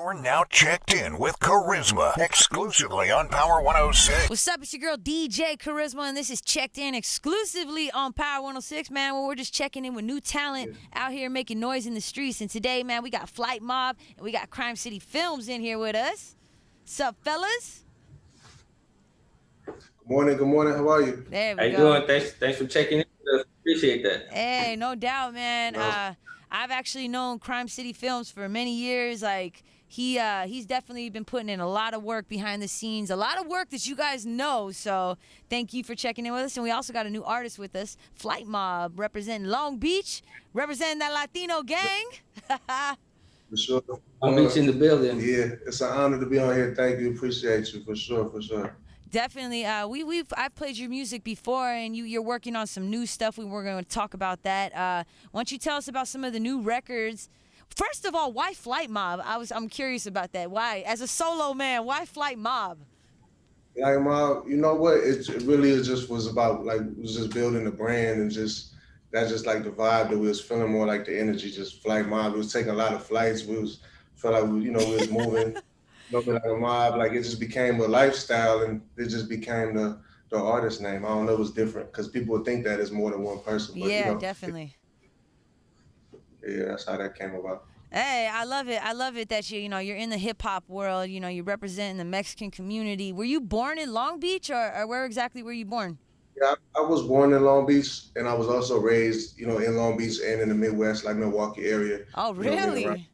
You're now checked in with Carisma, exclusively on Power 106. What's up? It's your girl DJ Carisma, and this is checked in exclusively on Power 106, man, where we're just checking in with new talent out here making noise in the streets. And today, man, we got Flight Mob and we got Crime City Films in here with us. Sup, fellas? Good morning. How are you? There we How you go. doing? Thanks for checking in with us. Appreciate that. Hey, no doubt, man. No. I've actually known Crime City Films for many years. Like, he's definitely been putting in a lot of work behind the scenes, a lot of work that you guys know. So thank you for checking in with us. And we also got a new artist with us, Flight Mob, representing Long Beach, representing that Latino gang. For sure. Long Beach in the building. Yeah, it's an honor to be on here. Thank you. Appreciate you. For sure. Definitely. I've played your music before, and you're working on some new stuff. We were going to talk about that. Why don't you tell us about some of the new records? First of all, why Flight Mob? I'm curious about that. Why, as a solo man, why Flight Mob? Like, Mom, you know what? It really was about just building the brand and that's just like the vibe that we was feeling, more like the energy, just Flight Mob. We was taking a lot of flights. Felt like we was moving. Like a mob, like it just became a lifestyle, and it just became the artist name. I don't know, it was different because people would think that it's more than one person. But, Yeah, definitely. Yeah, that's how that came about. Hey, I love it. I love it that you're in the hip hop world. You're representing the Mexican community. Were you born in Long Beach, or where exactly were you born? Yeah, I was born in Long Beach, and I was also raised, in Long Beach and in the Midwest, like Milwaukee area. Oh, really?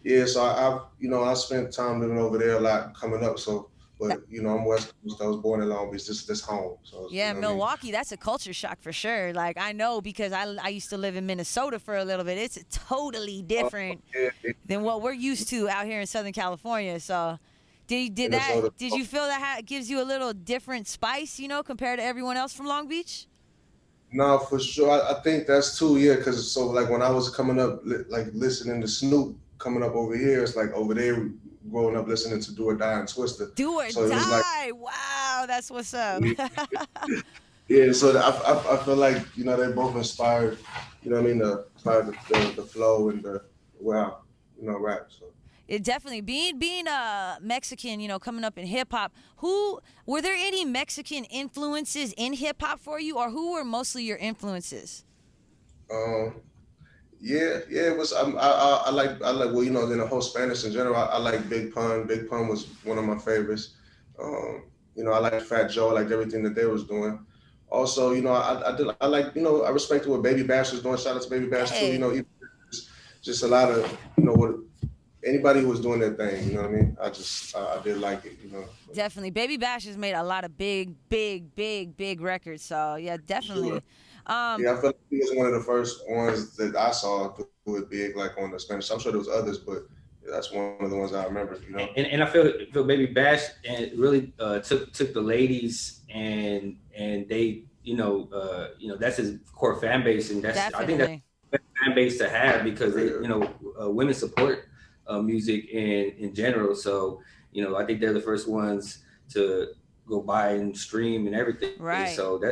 Yeah, so I spent time living over there a lot coming up. So, but I'm West Coast. I was born in Long Beach. This home. So yeah, Milwaukee. That's a culture shock for sure. Like, I know because I used to live in Minnesota for a little bit. It's totally different than what we're used to out here in Southern California. So, did you feel that gives you a little different spice, compared to everyone else from Long Beach? No, for sure. I think that's too. Yeah, because like when I was coming up, like listening to Snoop. Coming up over here, it's like over there, growing up listening to Do or Die and Twister. Do or so Die, wow, that's what's up. Yeah, so I feel like they both inspired, the flow and the rap. So It definitely being Mexican, coming up in hip hop. Were there any Mexican influences in hip hop for you, or who were mostly your influences? Yeah, it was. I like. Well, in the whole Spanish in general, I like Big Pun. Big Pun was one of my favorites. I like Fat Joe. I liked everything that they was doing. Also, I respected what Baby Bash was doing. Shout out to Baby Bash too. Just a lot of what anybody who was doing their thing. You know what I mean? I did like it. Definitely, Baby Bash has made a lot of big records. So yeah, definitely. Sure. I feel like he was one of the first ones that I saw do it big, like on the Spanish. I'm sure there was others, but that's one of the ones I remember. And I feel Baby Bash and really took the ladies and they that's his core fan base, and that's definitely. I think that's the best fan base to have because they women support music in general. So I think they're the first ones to go buy and stream and everything. Right. So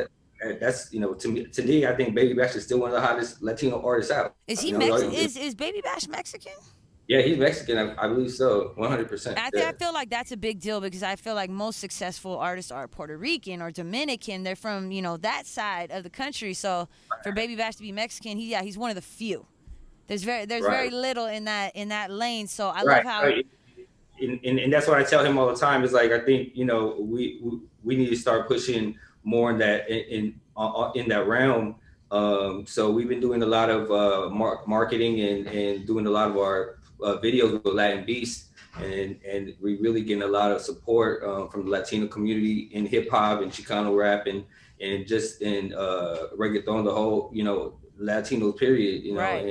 that's to me I think Baby Bash is still one of the hottest Latino artists out. Is he Mexican? Is Baby Bash Mexican? Yeah, he's Mexican. I believe so, 100%. I feel like that's a big deal because I feel like most successful artists are Puerto Rican or Dominican. They're from that side of the country. So for Baby Bash to be Mexican, he's one of the few. There's very little in that lane. So I love how. Right. And that's what I tell him all the time. Is like I think we need to start pushing more in that in that realm. So we've been doing a lot of marketing and doing a lot of our videos with Latin Beast, and we're really getting a lot of support from the Latino community in hip hop and Chicano rap and just in reggaeton, the whole Latino period, right.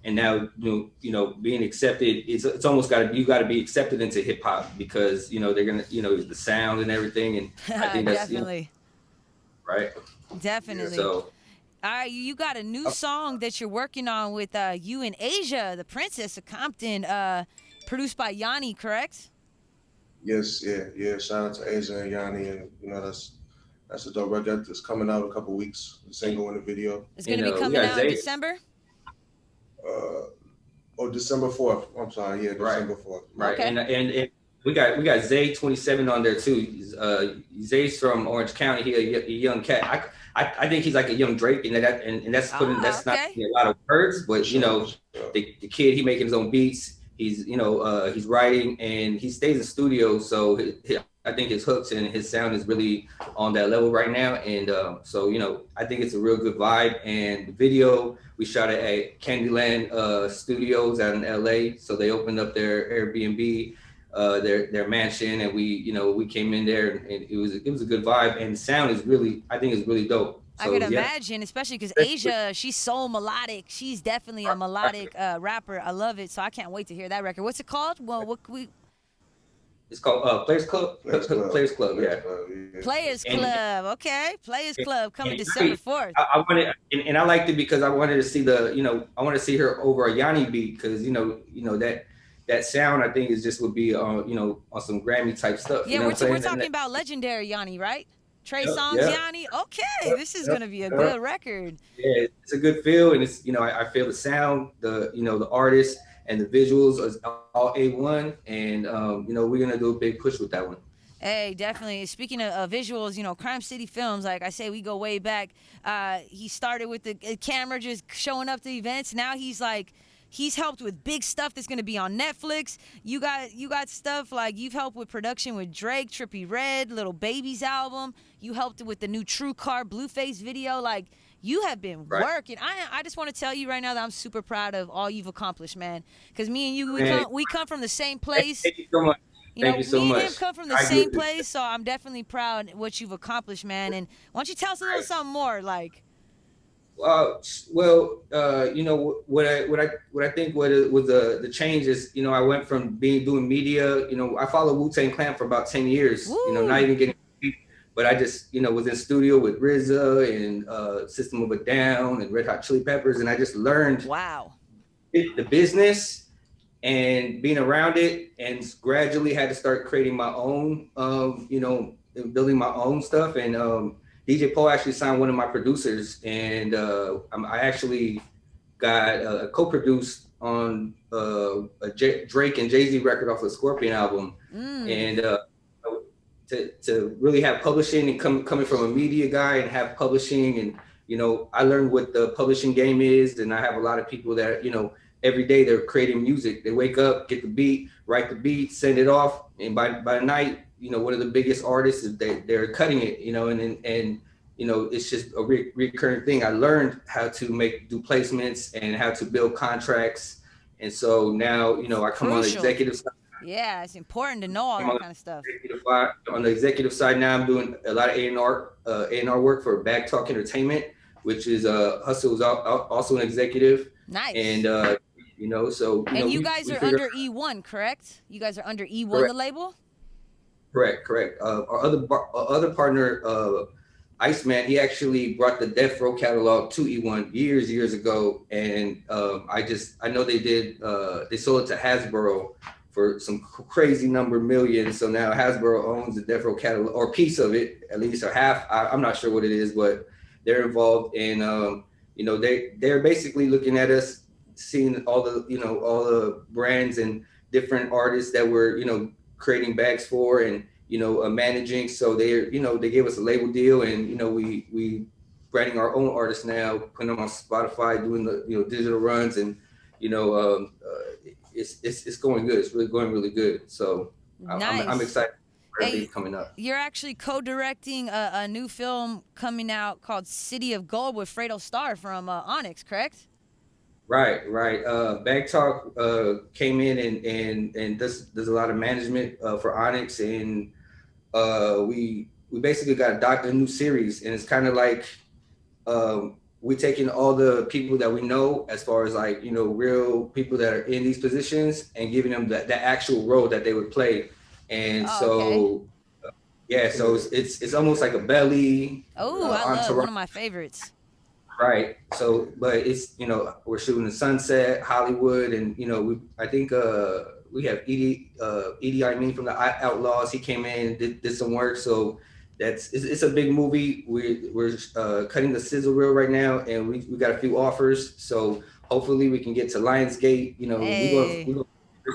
And now being accepted, it's almost you got to be accepted into hip hop because they're gonna the sound and everything, and I think that's definitely right. Definitely. So. All right, you got a new song that you're working on with you and Azjah, the Princess of Compton, produced by Yanni, correct? Yes, yeah. Shout out to Azjah and Yanni, and that's a dope record that's coming out in a couple weeks. The single and the video. It's gonna be coming out in December. Oh, December 4th. I'm sorry. Yeah, December 4th. Right. Okay. And we got Zay 27 on there too. Zay's from Orange County. He a young cat. I think he's like a young Drake, and that's that's not a lot of words, but you know, the kid, he making his own beats. He's he's writing and he stays in studio, so I think his hooks and his sound is really on that level right now. And so I think it's a real good vibe. And the video we shot it at Candyland Studios out in LA. So they opened up their Airbnb, their mansion, and we came in there, and it was a good vibe. And the sound is really, I think, is really dope. So, I could imagine, especially because Azjah, she's so melodic. She's definitely a melodic rapper. I love it, so I can't wait to hear that record. What's it called? Well, it's called Players Club. Players Club, yeah. Players Club, okay. Players Club coming December 4th. I wanted, and I liked it because I wanted to see I want to see her over a Yanni beat, because that sound, I think, is just would be on some Grammy type stuff. Yeah, we're talking about legendary Yanni, right? Trey Songz Yanni. Okay, this is gonna be a good record. Yeah, it's a good feel, and it's I feel the sound, the artist, and the visuals is all A1, and we're gonna do a big push with that one. Hey, definitely. Speaking of visuals, Crime City Films, like I say, we go way back. He started with the camera just showing up to events. Now he's helped with big stuff that's gonna be on Netflix. You got stuff like you've helped with production with Drake, Trippie Redd, Little Baby's album. You helped with the new True Car Blueface video. Like, you have been working. I just want to tell you right now that I'm super proud of all you've accomplished, man. Because me and you, we come from the same place. Thank you so much. Thank you so much. Me and him come from the same place, so I'm definitely proud of what you've accomplished, man. And why don't you tell us a little something more, like? What I think was the change is, I went from doing media. I followed Wu-Tang Clan for about 10 years. Woo. Not even getting, but I just was in studio with RZA and System of a Down and Red Hot Chili Peppers, and I just learned the business and being around it, and gradually had to start creating my own, building my own stuff. And DJ Paul actually signed one of my producers, and I actually got co-produced on a Drake and Jay-Z record off the Scorpion album. And to really have publishing, and coming from a media guy and have publishing, and I learned what the publishing game is, and I have a lot of people that every day they're creating music. They wake up, get the beat, write the beat, send it off, and by the night, one of the biggest artists is they're cutting it, and it's just a recurring thing. I learned how to do placements and how to build contracts, and so now I come on the executive side. Yeah, it's important to know all that kind of stuff. On the executive side now, I'm doing a lot of A&R work for Bag Talk Entertainment, which is Hustle is also an executive. Nice. And so you guys are under E1, correct? You guys are under E1, correct. The label. Correct. Our other partner, Iceman, he actually brought the Death Row catalog to E1 years ago, and I know they sold it to Hasbro for some crazy number millions. So now Hasbro owns the Death Row catalog, or a piece of it, at least, or half. I'm not sure what it is, but they're involved, and they're basically looking at us, seeing all the brands and different artists that we're creating bags for, and managing. So they gave us a label deal, and we branding our own artists now, putting them on Spotify, doing the digital runs, and it's going good. It's really going really good. So nice. I'm excited for everything coming up. You're actually co-directing a new film coming out called City of Gold with Fredro Starr from Onyx, correct? Right. Bag Talk came in and does a lot of management for Onyx, and we basically got a new series, and it's kind of like we're taking all the people that we know, as far as real people that are in these positions, and giving them that actual role that they would play. And so it's almost like a Belly. Oh, I love one of my favorites. Right. So, but it's we're shooting in Sunset, Hollywood, and I think we have Edie Amin from the Outlaws. He came in and did some work. So it's a big movie. We're cutting the sizzle reel right now, and we got a few offers. So hopefully we can get to Lionsgate. You know, Hey. we go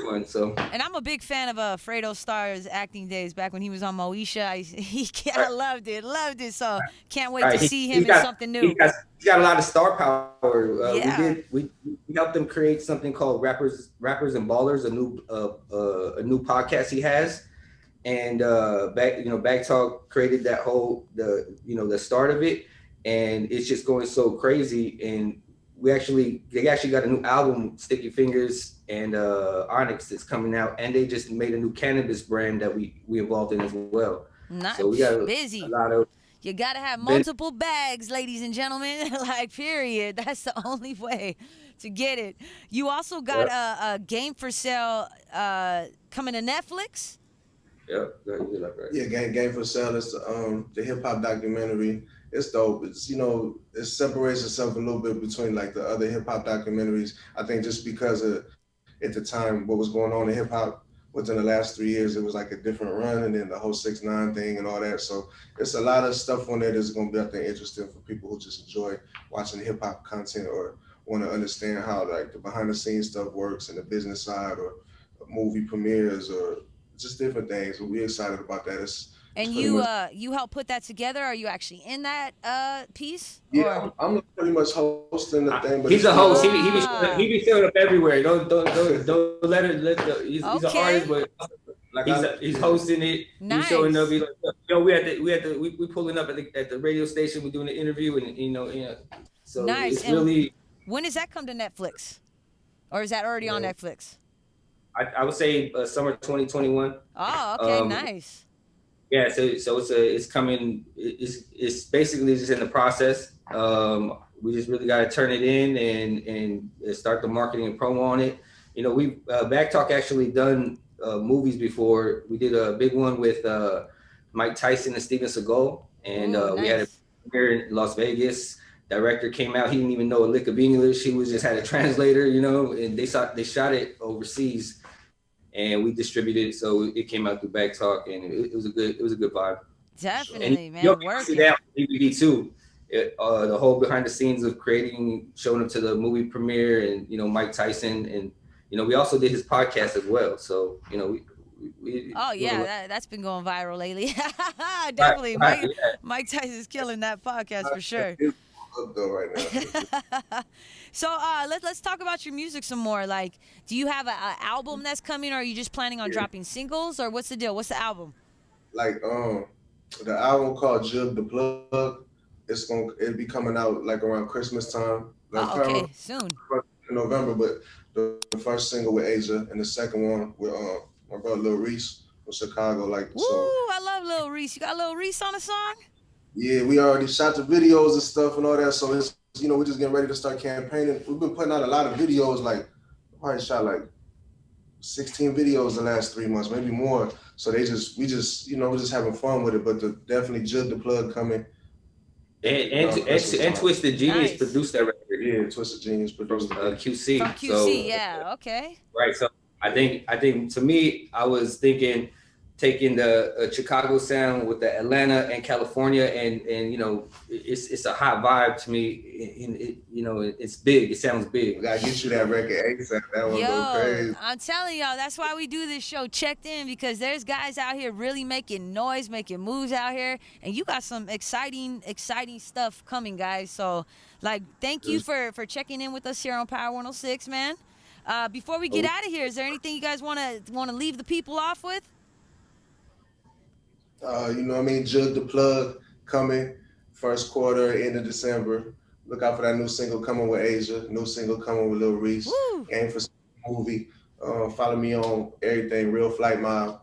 one. So. And I'm a big fan of Fredro Starr's acting days back when he was on Moesha. I loved it. So can't wait to see him in something new. He's got a lot of star power. Yeah. We helped him create something called Rappers and Ballers, a new podcast he has. And Back Talk created that the start of it, and it's just going so crazy. And they actually got a new album, Sticky Fingers and Onyx, that's coming out, and they just made a new cannabis brand that we involved in as well. Nice. So we got busy. A lot of. You gotta have multiple bags, ladies and gentlemen. Like, period. That's the only way to get it. You also got a game for sale coming to Netflix. Yeah, game for sale. It's the hip hop documentary. It's dope. It's it separates itself a little bit between like the other hip hop documentaries. I think just because of at the time what was going on in hip hop within the last 3 years, it was like a different run, and then the whole 6ix9ine thing and all that. So it's a lot of stuff on there that's gonna be, I think, interesting for people who just enjoy watching hip hop content or want to understand how like the behind the scenes stuff works and the business side, or movie premieres, or just different things. We're excited about that. And you helped put that together? Are you actually in that piece? Yeah, I'm pretty much hosting the thing. But he's a host. He be showing up everywhere. Don't let it. He's an artist, but he's hosting it. Nice. He's showing up. He's like, we pulling up at the radio station. We're doing the interview, and so nice. It's really. When does that come to Netflix, or is that already on Netflix? I would say summer 2021. Oh, okay, nice. Yeah, so it's coming. It's basically just in the process. We just really got to turn it in and start the marketing and promo on it. We Back Talk actually done movies before. We did a big one with Mike Tyson and Steven Seagal, and nice. We had a premiere in Las Vegas. Director came out. He didn't even know a lick of English. He just had a translator, and they shot it overseas. And we distributed it, so it came out through Back Talk, and it was a good vibe. Definitely, man. You'll see that on DVD too. The whole behind the scenes of showing up to the movie premiere, and Mike Tyson, and we also did his podcast as well. So that's been going viral lately. Definitely, right, Mike Tyson's killing that podcast for sure. Though right now. So let's talk about your music some more. Like, do you have an album that's coming, or are you just planning on dropping singles, or what's the deal? What's the album? Like the album called Jug The Plug. It'll be coming out like around Christmas time. Like, okay, soon. In November, but the first single with Azjah and the second one with my brother Lil Reese from Chicago. Like, woo, I love Lil Reese. You got Lil Reese on a song? Yeah, we already shot the videos and stuff and all that. So it's we're just getting ready to start campaigning. We've been putting out a lot of videos. Like, probably shot like 16 videos the last 3 months, maybe more. So we just we're just having fun with it. But definitely Jug The Plug coming. And Twisted Genius produced that record. Yeah, Twisted Genius produced QC. From QC, okay. Right. So I think to me, I was thinking taking the Chicago sound with the Atlanta and California, and it's a hot vibe to me. And it's big. It sounds big. We gotta get you that record ASAP. That one go crazy. I'm telling y'all, that's why we do this show checked in, because there's guys out here really making noise, making moves out here, and you got some exciting stuff coming, guys. So, like, thank you for checking in with us here on Power 106, man. Before we get out of here, is there anything you guys want to leave the people off with? Jug The Plug coming first quarter, end of December. Look out for that new single coming with Azjah, new single coming with Lil Reese. Woo. Game for movie. Follow me on everything, Real Flight Mob.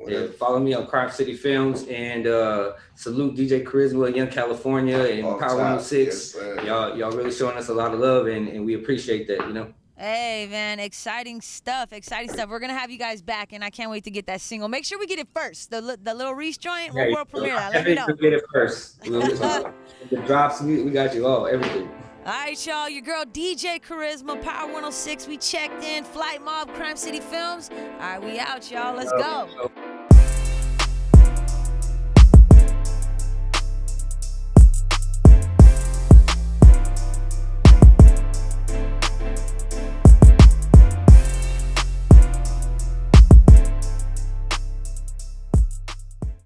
Yeah, follow me on Crime City Films, and salute DJ Carisma, Young California, and Power 106. Yes, y'all really showing us a lot of love, and we appreciate that, Hey, man, exciting stuff. We're going to have you guys back, and I can't wait to get that single. Make sure we get it first. The Lil Reese joint, we'll world premiere that. Let me know. Get it first. The drops, we got you all, everything. All right, y'all. Your girl, DJ Carisma, Power 106. We checked in. Flight Mob, Crime City Films. All right, we out, y'all. Let's go.